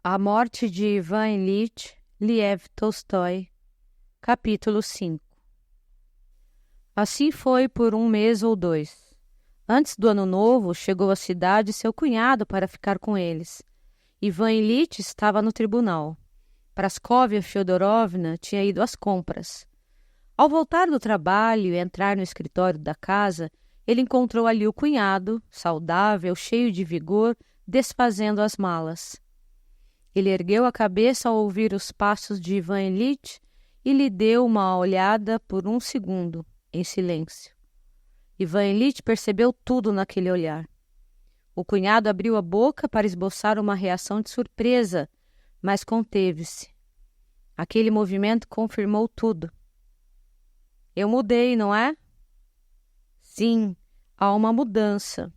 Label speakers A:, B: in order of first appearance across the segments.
A: A morte de Ivan Ilyich Liev Tolstói, capítulo 5. Assim foi por 1 mês ou 2. Antes do ano novo, chegou à cidade seu cunhado para ficar com eles. Ivan Ilyich estava no tribunal. Praskovia Fyodorovna tinha ido às compras. Ao voltar do trabalho e entrar no escritório da casa, ele encontrou ali o cunhado, saudável, cheio de vigor, desfazendo as malas. Ele ergueu a cabeça ao ouvir os passos de Ivan Ilyich e lhe deu uma olhada por 1 segundo, em silêncio. Ivan Ilyich percebeu tudo naquele olhar. O cunhado abriu a boca para esboçar uma reação de surpresa, mas conteve-se. Aquele movimento confirmou tudo. Eu mudei, não é? Sim, há uma mudança.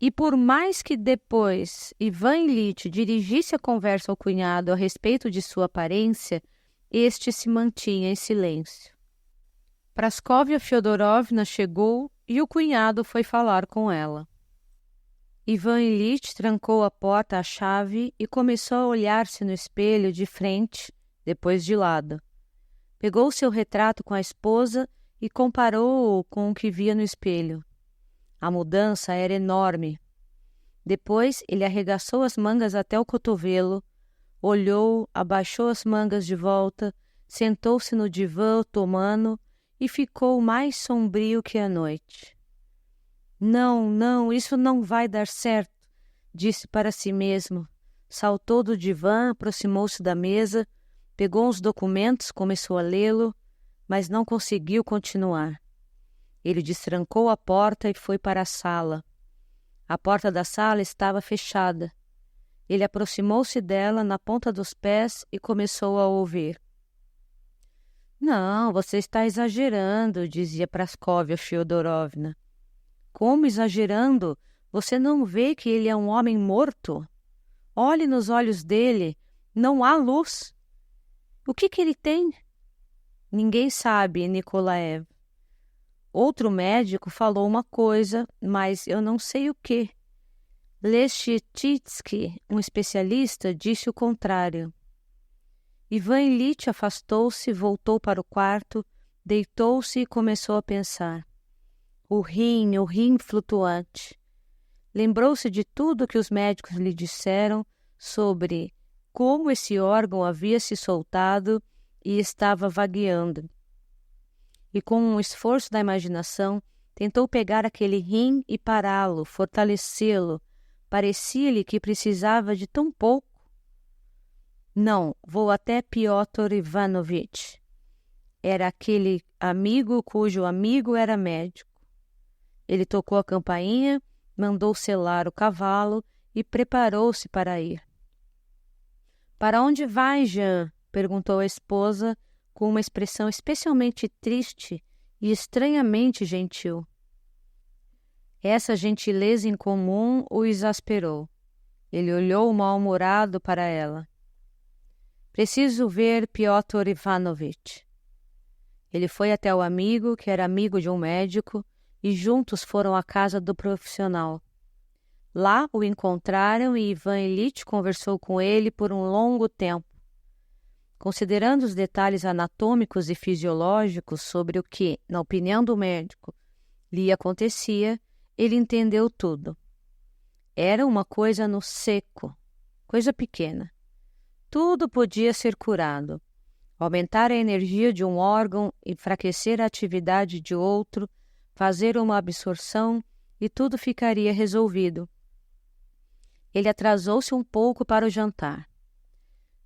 A: E por mais que depois Ivan Ilyich dirigisse a conversa ao cunhado a respeito de sua aparência, este se mantinha em silêncio. Praskovia Fyodorovna chegou e o cunhado foi falar com ela. Ivan Ilyich trancou a porta à chave e começou a olhar-se no espelho de frente, depois de lado. Pegou seu retrato com a esposa e comparou-o com o que via no espelho. A mudança era enorme. Depois ele arregaçou as mangas até o cotovelo, olhou, abaixou as mangas de volta, sentou-se no divã otomano e ficou mais sombrio que a noite. Não, isso não vai dar certo, disse para si mesmo. Saltou do divã, aproximou-se da mesa, pegou uns documentos, começou a lê-lo, mas não conseguiu continuar. Ele destrancou a porta e foi para a sala. A porta da sala estava fechada. Ele aproximou-se dela na ponta dos pés e começou a ouvir. Não, você está exagerando, dizia Praskovia Fyodorovna. Como exagerando? Você não vê que ele é um homem morto? Olhe nos olhos dele, não há luz. O que ele tem? Ninguém sabe, Nikolaev. Outro médico falou uma coisa, mas eu não sei o que. Leschetitsky, um especialista, disse o contrário. Ivan Ilyich afastou-se, voltou para o quarto, deitou-se e começou a pensar. O rim flutuante. Lembrou-se de tudo que os médicos lhe disseram sobre como esse órgão havia se soltado e estava vagueando. E com um esforço da imaginação, tentou pegar aquele rim e pará-lo, fortalecê-lo. Parecia-lhe que precisava de tão pouco. Não, vou até Pyotr Ivanovitch. Era aquele amigo cujo amigo era médico. Ele tocou a campainha, mandou selar o cavalo e preparou-se para ir. Para onde vai, Jean? Perguntou a esposa, com uma expressão especialmente triste e estranhamente gentil. Essa gentileza incomum o exasperou. Ele olhou mal-humorado para ela. Preciso ver Pyotr Ivanovitch. Ele foi até o amigo, que era amigo de um médico, e juntos foram à casa do profissional. Lá o encontraram e Ivan Ilyich conversou com ele por um longo tempo. Considerando os detalhes anatômicos e fisiológicos sobre o que, na opinião do médico, lhe acontecia, ele entendeu tudo. Era uma coisa no seco, coisa pequena. Tudo podia ser curado. Aumentar a energia de um órgão, enfraquecer a atividade de outro, fazer uma absorção e tudo ficaria resolvido. Ele atrasou-se um pouco para o jantar.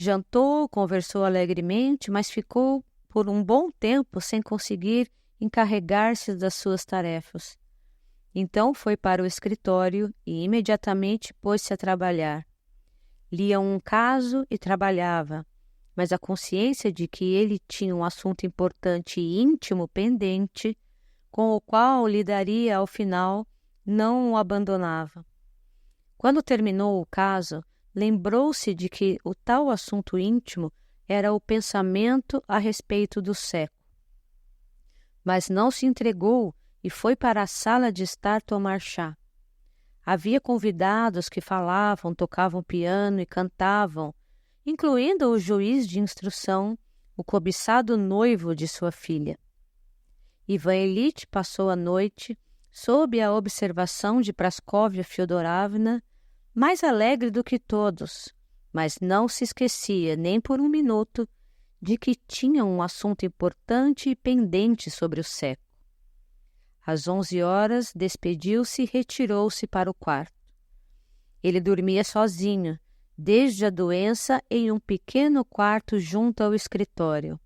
A: Jantou, conversou alegremente, mas ficou por um bom tempo sem conseguir encarregar-se das suas tarefas. Então foi para o escritório e imediatamente pôs-se a trabalhar. Lia um caso e trabalhava, mas a consciência de que ele tinha um assunto importante e íntimo pendente, com o qual lidaria ao final, não o abandonava. Quando terminou o caso, lembrou-se de que o tal assunto íntimo era o pensamento a respeito do século. Mas não se entregou e foi para a sala de estar tomar chá. Havia convidados que falavam, tocavam piano e cantavam, incluindo o juiz de instrução, o cobiçado noivo de sua filha. Ivan Ilitch passou a noite sob a observação de Praskovia Fyodorovna, mais alegre do que todos, mas não se esquecia nem por um minuto de que tinha um assunto importante e pendente sobre o século. Às 11 horas, despediu-se e retirou-se para o quarto. Ele dormia sozinho, desde a doença, em um pequeno quarto junto ao escritório.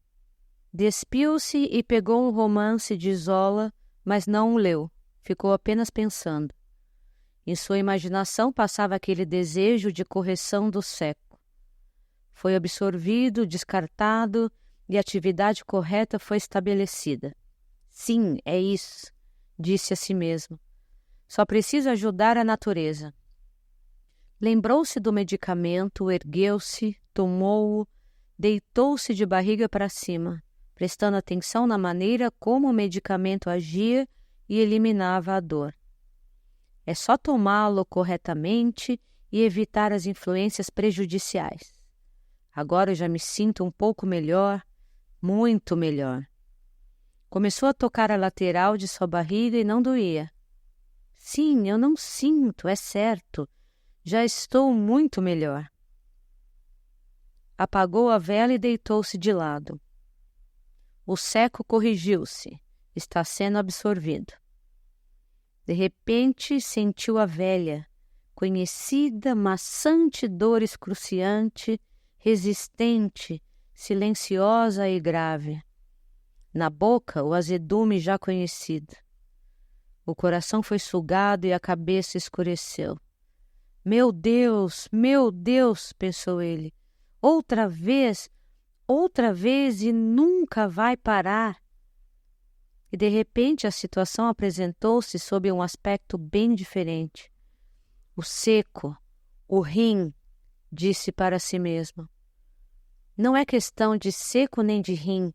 A: Despiu-se e pegou um romance de Zola, mas não o leu, ficou apenas pensando. Em sua imaginação passava aquele desejo de correção do século. Foi absorvido, descartado, e a atividade correta foi estabelecida. Sim, é isso, disse a si mesmo. Só preciso ajudar a natureza. Lembrou-se do medicamento, ergueu-se, tomou-o, deitou-se de barriga para cima, prestando atenção na maneira como o medicamento agia e eliminava a dor. É só tomá-lo corretamente e evitar as influências prejudiciais. Agora eu já me sinto um pouco melhor, muito melhor. Começou a tocar a lateral de sua barriga e não doía. Sim, eu não sinto, é certo. Já estou muito melhor. Apagou a vela e deitou-se de lado. O seco corrigiu-se. Está sendo absorvido. De repente, sentiu a velha, conhecida, maçante dor excruciante, resistente, silenciosa e grave. Na boca, o azedume já conhecido. O coração foi sugado e a cabeça escureceu. Meu Deus, pensou ele. Outra vez e nunca vai parar. E de repente a situação apresentou-se sob um aspecto bem diferente. O seco, o rim, disse para si mesmo. Não é questão de seco nem de rim,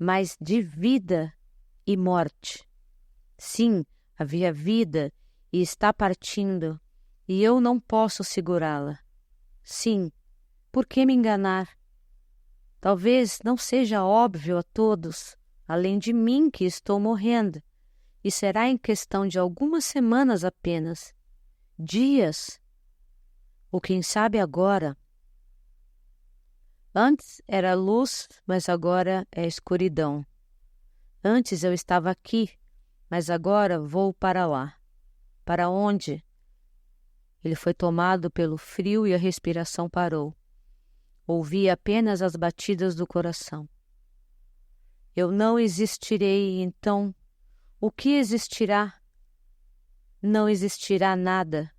A: mas de vida e morte. Sim, havia vida e está partindo, e eu não posso segurá-la. Sim, por que me enganar? Talvez não seja óbvio a todos, além de mim, que estou morrendo, e será em questão de algumas semanas apenas. Dias. Ou quem sabe agora. Antes era luz, mas agora é escuridão. Antes eu estava aqui, mas agora vou para lá. Para onde? Ele foi tomado pelo frio e a respiração parou. Ouvia apenas as batidas do coração. Eu não existirei, então, o que existirá? Não existirá nada.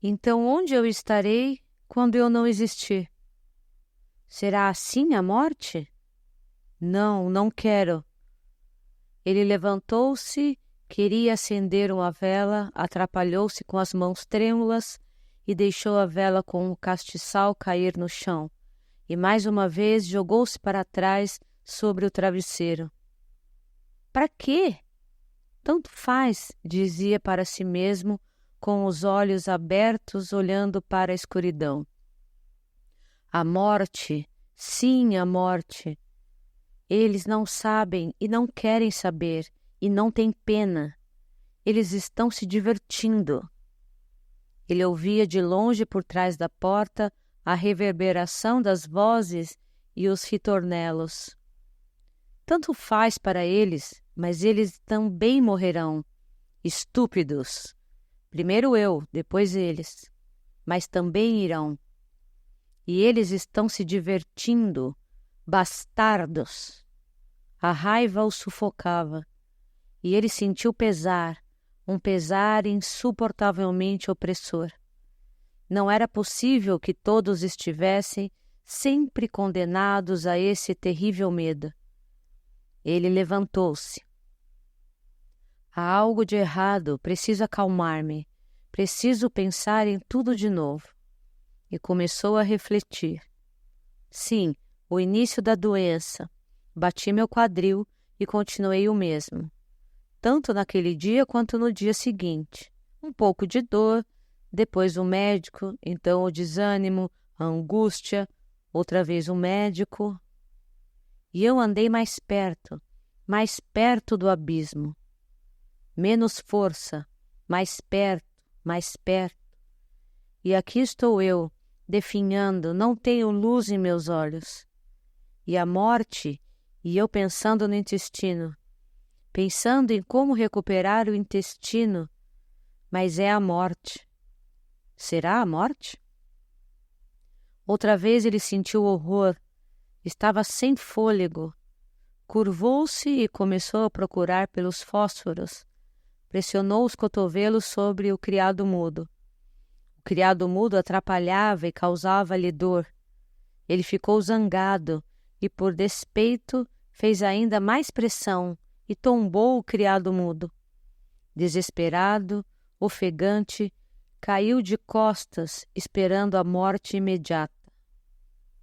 A: Então onde eu estarei quando eu não existir? Será assim a morte? Não, não quero. Ele levantou-se, queria acender uma vela, atrapalhou-se com as mãos trêmulas e deixou a vela com o castiçal cair no chão, e mais uma vez jogou-se para trás sobre o travesseiro. Para quê? Tanto faz, dizia para si mesmo, com os olhos abertos, olhando para a escuridão. A morte, sim, a morte. Eles não sabem e não querem saber, e não têm pena. Eles estão se divertindo. Ele ouvia de longe por trás da porta a reverberação das vozes e os ritornelos. Tanto faz para eles, mas eles também morrerão. Estúpidos. Primeiro eu, depois eles. Mas também irão. E eles estão se divertindo. Bastardos! A raiva o sufocava. E ele sentiu pesar, um pesar insuportavelmente opressor. Não era possível que todos estivessem sempre condenados a esse terrível medo. Ele levantou-se. Há algo de errado, preciso acalmar-me, preciso pensar em tudo de novo. E começou a refletir. Sim, o início da doença. Bati meu quadril e continuei o mesmo. Tanto naquele dia quanto no dia seguinte. Um pouco de dor, depois o médico, então o desânimo, a angústia, outra vez o médico. E eu andei mais perto do abismo. Menos força, mais perto, mais perto. E aqui estou eu, definhando, não tenho luz em meus olhos. E a morte, e eu pensando no intestino, pensando em como recuperar o intestino, mas é a morte. Será a morte? Outra vez ele sentiu horror, estava sem fôlego. Curvou-se e começou a procurar pelos fósforos. Pressionou os cotovelos sobre o criado mudo. O criado mudo atrapalhava e causava-lhe dor. Ele ficou zangado e, por despeito, fez ainda mais pressão e tombou o criado mudo. Desesperado, ofegante, caiu de costas, esperando a morte imediata.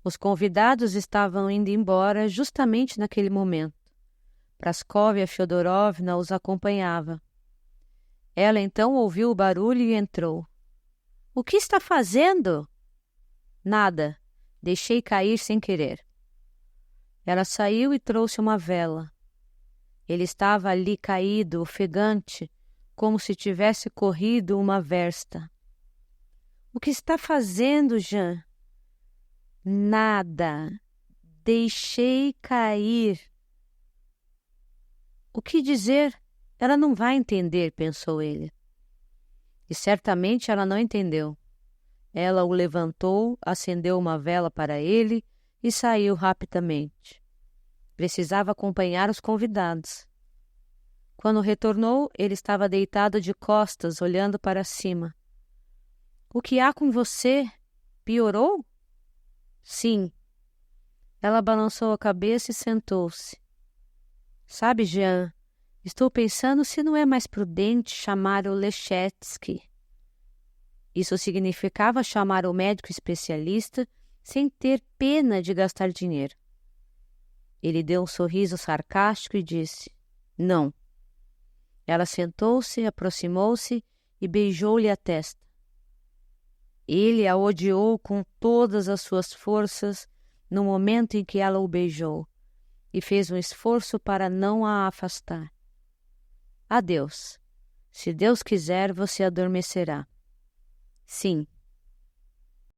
A: Os convidados estavam indo embora justamente naquele momento. Praskovia Fyodorovna os acompanhava. Ela então ouviu o barulho e entrou. — O que está fazendo? — Nada. Deixei cair sem querer. Ela saiu e trouxe uma vela. Ele estava ali caído, ofegante, como se tivesse corrido uma versta. — O que está fazendo, Jean? — Nada. Deixei cair. O que dizer? Ela não vai entender, pensou ele. E certamente ela não entendeu. Ela o levantou, acendeu uma vela para ele e saiu rapidamente. Precisava acompanhar os convidados. Quando retornou, ele estava deitado de costas, olhando para cima. — O que há com você? Piorou? — Sim. Ela balançou a cabeça e sentou-se. — Sabe, Jean, estou pensando se não é mais prudente chamar o Lechetsky. Isso significava chamar o médico especialista sem ter pena de gastar dinheiro. Ele deu um sorriso sarcástico e disse: Não. Ela sentou-se, aproximou-se e beijou-lhe a testa. Ele a odiou com todas as suas forças no momento em que ela o beijou e fez um esforço para não a afastar. Adeus. Se Deus quiser, você adormecerá. Sim,